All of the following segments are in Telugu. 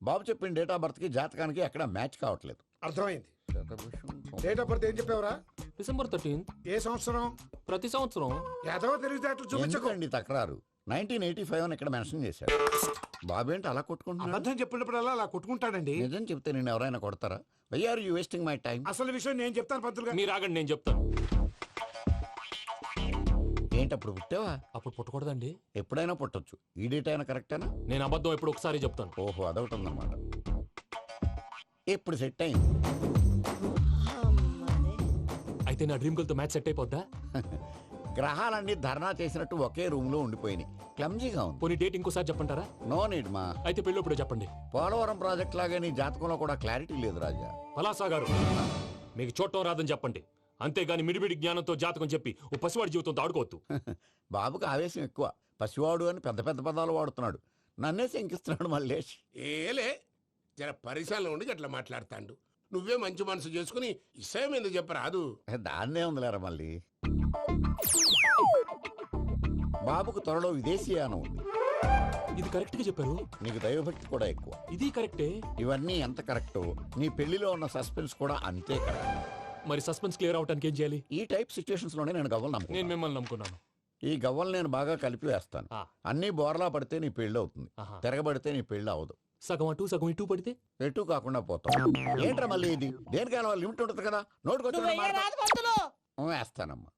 బాబు చెప్పిన డేట్ ఆఫ్ బర్త్ కి జాతకానికి ఎక్కడ మ్యాచ్ కావట్లేదు. అర్థమైంది. డేట్ ఆఫ్ బర్త్ ఏం చెప్పావురా? December 13th. ఏ సంవత్సరం? ప్రతి సంవత్సరం. ఎదవ తెలివితే అట్లు చూపించకు. ఎందుకండి తక్రారు? 1985 అని ఇక్కడ మెన్షన్ చేశాడు. బాబు ఏంటి అలా కొట్టుకుంటున్నాడు? అబద్ధం చెప్పినప్పుడల్లా అలా కొట్టుకుంటాడండి. నిజం చెప్తే నేను ఎవరైనా కొడతారా? Why are you wasting my time? అసలు విషయం నేను చెప్తాను పంతులు గారు. మీరు ఆగండి, నేను చెప్తాను. ఏంటి అప్పుడు పుట్టావా? అప్పుడు పుట్టకూడదండి. ఎప్పుడైనా పుట్టొచ్చు. ఈ డేట్ అయినా కరెక్టేనా? నేను అబద్ధం ఎప్పుడు ఒకసారి చెప్తాను. ఓహో, అదొకటి ఉందన్నమాట. ఇప్పుడు సెట్ అయింది. అయితే నా డ్రీమ్ గర్ల్ తో మ్యాచ్ సెట్ అయిపోద్దా? గ్రహాలన్నీ ధర్నా చేసినట్టు ఒకే రూమ్ లో ఉండిపోయినాయి. క్లమ్జీగా ఉంది. పోనీ డేట్ ఇంకోసారి చెప్పంటారా? నో నీడ్ మా. అయితే పెళ్ళప్పుడు చెప్పండి. పోలవరం ప్రాజెక్ట్ లాగే నీ జాతకంలో కూడా క్లారిటీ లేదు రాజా. పలాసా గారు, మీకు చూడటం రాదని చెప్పండి. అంతేగాని మిడిమిడి జ్ఞానంతో జాతకం చెప్పి ఓ పసివాడి జీవితంతో ఆడుకోవద్దు. బాబుకి ఆవేశం ఎక్కువ. పసివాడు అని పెద్ద పెద్ద పదాలు వాడుతున్నాడు. నన్నే శంకిస్తున్నాడు మల్లేష్. ఏలే జర పరిశ్రమలో ఉండి అట్లా మాట్లాడతాండు. నువ్వే మంచి మనసు చేసుకుని ఇష్టం ఎందుకు చెప్పరాదు? దాన్నే ఉందిలేరా మళ్ళీ. బాబుకు త్వరలో విదేశీయానం ఉంది. ఇది కరెక్ట్ గా చెప్పారు. నీకు దైవభక్తి కూడా ఎక్కువ. ఇది కరెక్టే. ఇవన్నీ ఎంత కరెక్టో నీ పెళ్లిలో ఉన్న సస్పెన్స్ కూడా అంతే కరెక్ట్. మరి సస్పెన్స్ క్లియర్ అవడానికి ఏం చేయాలి? ఈ టైప్ సిచ్యువేషన్స్ లోనే నేను గవ్వలు నేను నమ్ముకున్నాను. మిమ్మల్ని నమ్ముకున్నాను. ఈ గవ్వలు నేను బాగా కలిపి వేస్తాను. ఆ. అన్ని బోర్లా పడితే నీ పెళ్లి అవుతుంది. ఆహా. తిరగబడితే నీ పెళ్లి అవదు. సగం అటు సగం ఇటు పడితే ఎటు కాకుండా పోతాం. ఏంట్రా మళ్ళీ ఇది? దేనికైనా లిమిట్ ఉంటుంది కదా. నోటుకొచ్చి వేస్తానమ్మా.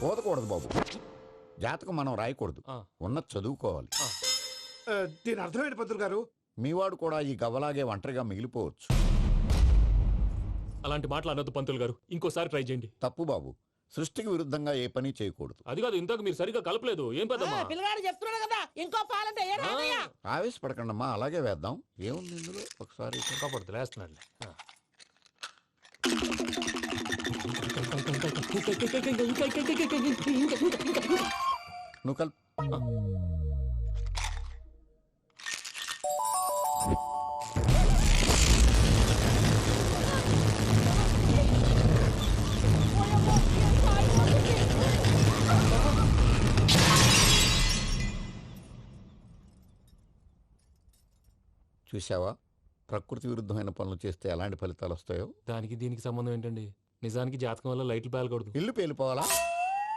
పోదకూడదు బాబు. జాతకం మనం రాయకూడదు. ఆ. ఉన్నది చదువుకోవాలి. దీని అర్థమైంది పంతులు గారు. మీవాడు కూడా ఈ గవ్వలాగే ఒంటరిగా మిగిలిపోవచ్చు. అలాంటి మాటలు అనొద్దు పంతులు గారు. ఇంకోసారి ట్రై చేయండి. తప్పు బాబు. సృష్టికి విరుద్ధంగా ఏ పని చేయకూడదు. అది కాదు, ఇంతకు మీరు సరిగా కలపలేదు. ఏం పెద్దమ్మా? పిల్లగాడు చెప్తున్నాడు కదా, ఇంకో పాలంటే ఏ రాదయ్యా? ఆవేశపడకండమ్మా, అలాగే వేద్దాం. ఏముంది ఇందులో? ఒకసారి కాపాడుతు లేస్తున్నాడు. నువ్వు కల్. చూసావా, ప్రకృతి విరుద్ధమైన పనులు చేస్తే ఎలాంటి ఫలితాలు వస్తాయో. దానికి దీనికి సంబంధం ఏంటండి? నిజానికి జాతకం వల్ల లైట్లు పేలకూడదు. ఇల్లు పేలిపోవాలా?